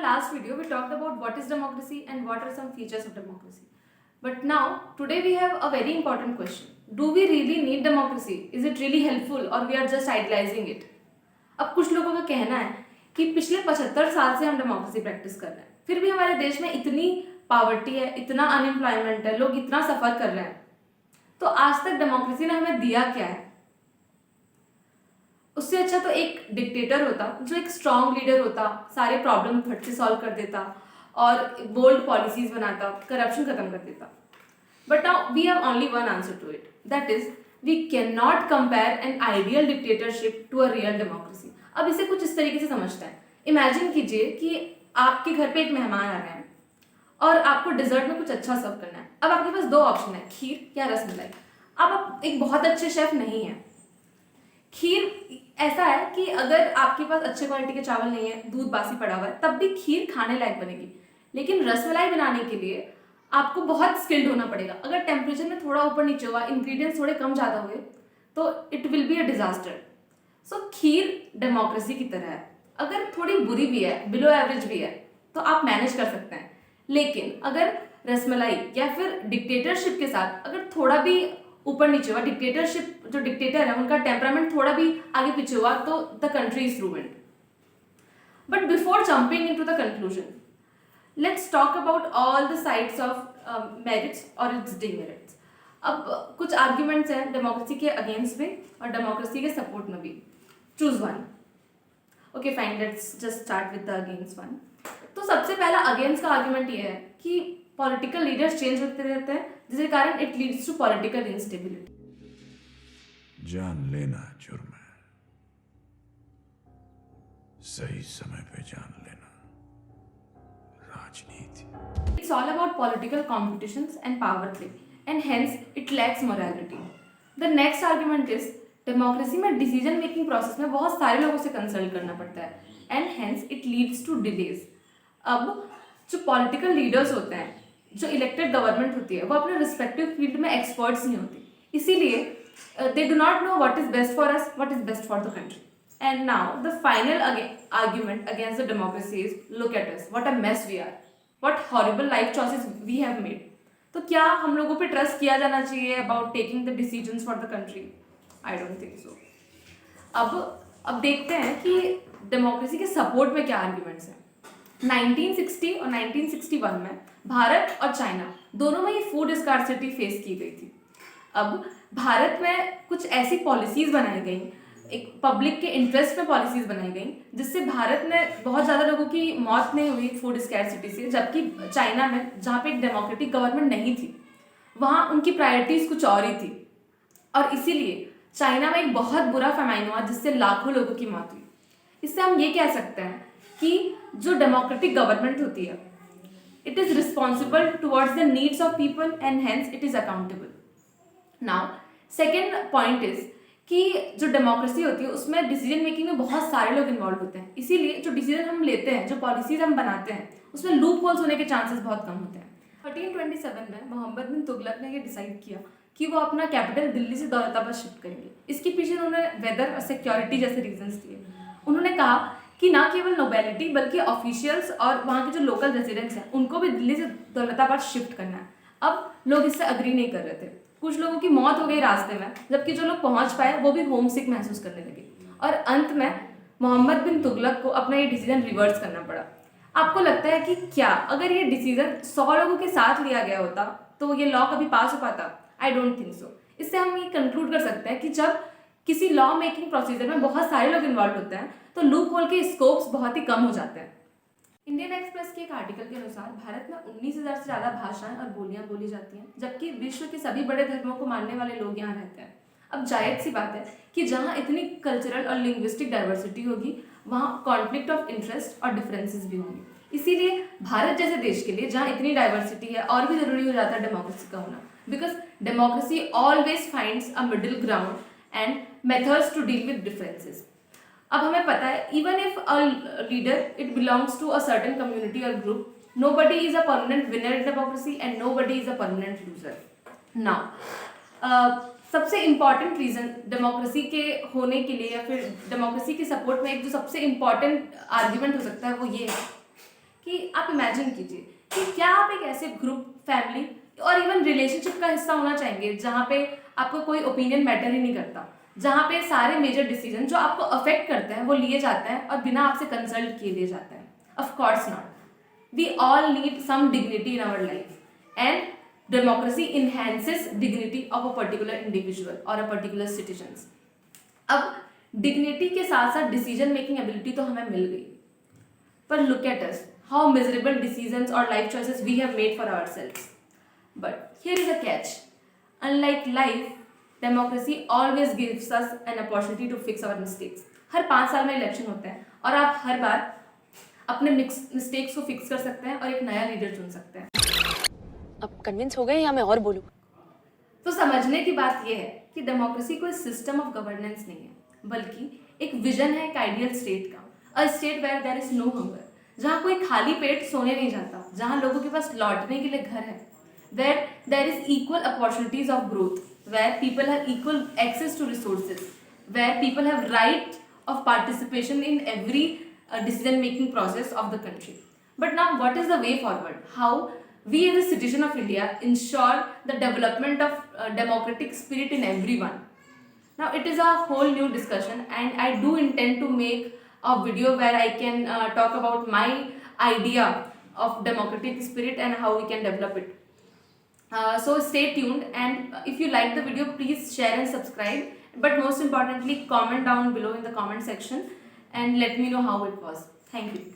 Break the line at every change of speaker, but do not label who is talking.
last video, we talked about what is democracy and what are some features of democracy. But now, today we have a very important question. Do we really need democracy? Is it really helpful or we are just idealizing it? अब कुछ लोगों का कहना है कि पिछले 75 साल से हम डेमोक्रेसी प्रैक्टिस कर रहे हैं, फिर भी हमारे देश में इतनी पावर्टी है, इतना अनएम्प्लॉयमेंट है, लोग इतना सफ़र कर रहे हैं, तो आज तक डेमोक्रेसी ने हमें दिया क्या है? उससे अच्छा तो एक डिक्टेटर होता जो एक स्ट्रॉन्ग लीडर होता, सारे प्रॉब्लम फट से सॉल्व कर देता और बोल्ड पॉलिसीज बनाता, करप्शन खत्म कर देता. But now we have only one answer to it, that is we can not compare an ideal dictatorship to a real democracy. अब इसे कुछ इस तरीके से समझते हैं. इमेजिन कीजिए कि आपके घर पे एक मेहमान आ रहे हैं और आपको डिजर्ट में कुछ अच्छा सर्व करना है. अब आपके पास दो ऑप्शन है, खीर या रसमलाई. अब आप एक बहुत अच्छे शेफ नहीं है. खीर ऐसा है कि अगर आपके पास अच्छे क्वालिटी के चावल नहीं है, दूध बासी पड़ा हुआ है, तब भी खीर खाने लायक बनेगी. लेकिन रसमलाई बनाने के लिए आपको बहुत स्किल्ड होना पड़ेगा. अगर टेम्परेचर में थोड़ा ऊपर नीचे हुआ, इंग्रेडिएंट्स थोड़े कम ज़्यादा हुए, तो it will be a disaster. So kheer democracy की तरह है. अगर थोड़ी बुरी भी है, बिलो एवरेज भी है, तो आप मैनेज कर सकते हैं. लेकिन अगर रसमलाई या फिर डिक्टेटरशिप के साथ अगर थोड़ा भी ऊपर नीचे हुआ, डिक्टेटरशिप जो डिक्टेटर है उनका टेम्परामेंट थोड़ा भी आगे पीछे हुआ, तो the country is ruined. But before jumping into the conclusion, let's talk about all the sides of merits और इट्स डिमेरिट्स. अब कुछ आर्ग्यूमेंट्स हैं डेमोक्रेसी के अगेंस्ट में और डेमोक्रेसी के सपोर्ट में भी. Choose one. Okay fine, let's just start with the against one. तो सबसे पहला अगेंस्ट का आर्ग्यूमेंट ये है कि पॉलिटिकल लीडर्स चेंज होते रहते हैं, जिसके कारण it leads to political instability.
जान लेना जुर्म है, सही समय पे जान लेना राजनीति.
It's all about political competitions and power play, and hence it lacks morality. The next argument is democracy में decision making process में बहुत सारे लोगों से consult करना पड़ता है, and hence it leads to delays. अब जो political leaders होते हैं, जो elected government होती है, वो अपने respective field में experts नहीं होती. इसीलिए they do not know what is best for us, what is best for the country. And now the final argument against the democracy is, look at us, what a mess we are. What horrible life choices we have made. तो क्या हम लोगों पे trust किया जाना चाहिए about taking the decisions for the country? I don't think so. अब देखते हैं कि डेमोक्रेसी के सपोर्ट में क्या आर्ग्यूमेंट्स हैं. 1960 और 1961 में भारत और चाइना दोनों में ही फूड स्कार्सिटी फेस की गई थी. अब भारत में कुछ ऐसी पॉलिसीज बनाई गई, एक पब्लिक के इंटरेस्ट में पॉलिसीज बनाई गई, जिससे भारत में बहुत ज़्यादा लोगों की मौत नहीं हुई फूड स्कैरसिटी से. जबकि चाइना में, जहाँ पे एक डेमोक्रेटिक गवर्नमेंट नहीं थी, वहाँ उनकी प्रायोरिटीज़ कुछ और ही थी. और इसीलिए चाइना में एक बहुत बुरा फेमाइन हुआ, जिससे लाखों लोगों की मौत हुई. इससे हम ये कह सकते हैं कि जो डेमोक्रेटिक गवर्नमेंट होती है, it is responsible towards the needs of people and hence it is accountable. Now second point is कि जो डेमोक्रेसी होती है उसमें डिसीजन मेकिंग में बहुत सारे लोग इन्वॉल्व होते हैं. इसीलिए जो डिसीजन हम लेते हैं, जो पॉलिसीज हम बनाते हैं, उसमें लूप होल्स होने के चांसेस बहुत कम होते हैं. 1327 में मोहम्मद बिन तुगलक ने ये डिसाइड किया कि वो अपना कैपिटल दिल्ली से दौलताबाद शिफ्ट करेंगे. इसके पीछे उन्होंने वेदर और सिक्योरिटी जैसे रीजंस दिए. उन्होंने कहा कि ना केवल नोबेलिटी बल्कि ऑफिशियल्स और वहाँ के जो लोकल रेजिडेंट्स हैं उनको भी दिल्ली से दौलताबाद शिफ्ट करना है. अब लोग इससे अग्री नहीं कर रहे थे. कुछ लोगों की मौत हो गई रास्ते में, जबकि जो लोग पहुंच पाए वो भी होम सिक महसूस करने लगे. और अंत में मोहम्मद बिन तुगलक को अपना ये डिसीजन रिवर्स करना पड़ा. आपको लगता है कि क्या अगर ये डिसीजन 100 लोगों के साथ लिया गया होता तो ये लॉ कभी पास हो पाता? I don't think so. इससे हम ये कंक्लूड कर सकते हैं कि जब किसी लॉ मेकिंग प्रोसीजर में बहुत सारे लोग इन्वॉल्व होते हैं तो लूप होल के स्कोप्स बहुत ही कम हो जाते हैं. इंडियन एक्सप्रेस के एक आर्टिकल के अनुसार भारत में 19,000 से ज़्यादा भाषाएं और बोलियां बोली जाती हैं, जबकि विश्व के सभी बड़े धर्मों को मानने वाले लोग यहाँ रहते हैं. अब जायज़ सी बात है कि जहाँ इतनी कल्चरल और लिंग्विस्टिक डाइवर्सिटी होगी, वहाँ कॉन्फ्लिक्ट ऑफ इंटरेस्ट और डिफरेंसेस भी होंगे. इसीलिए भारत जैसे देश के लिए, जहाँ इतनी डाइवर्सिटी है, और भी ज़रूरी हो जाता है डेमोक्रेसी का होना. Because democracy always finds a middle ground and methods to deal with differences. अब हमें पता है, even if a leader it belongs to a certain community और group, nobody is a permanent winner in democracy and nobody is a permanent loser. Now सबसे important reason democracy के होने के लिए या फिर डेमोक्रेसी के सपोर्ट में एक जो सबसे इम्पॉर्टेंट आर्ग्यूमेंट हो सकता है वो ये है कि आप इमेजिन कीजिए कि क्या आप एक ऐसे ग्रुप, फैमिली और इवन रिलेशनशिप का हिस्सा होना चाहेंगे जहाँ पे आपको कोई ओपिनियन मैटर ही नहीं करता, जहाँ पे सारे मेजर डिसीजन जो आपको अफेक्ट करते हैं वो लिए जाते हैं और बिना आपसे कंसल्ट किए लिए जाते हैं? Of course not. We all need some dignity in our life, and democracy enhances dignity of a particular individual or a particular citizens. अब dignity के साथ साथ decision making ability तो हमें मिल गई, पर look at us, how miserable decisions or life choices we have made for ourselves. But here is a catch. Unlike life, democracy always gives us an opportunity to fix our mistakes. हर 5 साल में election होते हैं और आप हर बार अपने mistakes को fix कर सकते हैं और एक नया लीडर चुन सकते हैं.
अब कन्विंस हो गए या मैं और बोलूं?
तो समझने की बात यह है कि डेमोक्रेसी कोई सिस्टम ऑफ गवर्नेंस नहीं है, बल्कि एक विजन है एक आइडियल स्टेट का. A state where there is no hunger, जहाँ कोई खाली पेट सोने नहीं जाता, जहाँ लोगों के पास लौटने के लिए घर है, where there is equal opportunities of growth, where people have equal access to resources, where people have right of participation in every decision making process of the country. But now what is the way forward? How we as a citizen of India ensure the development of democratic spirit in everyone? Now it is a whole new discussion, and I do intend to make a video where I can talk about my idea of democratic spirit and how we can develop it. So stay tuned, and if you like the video, please share and subscribe, but most importantly comment down below in the comment section and let me know how it was. Thank you.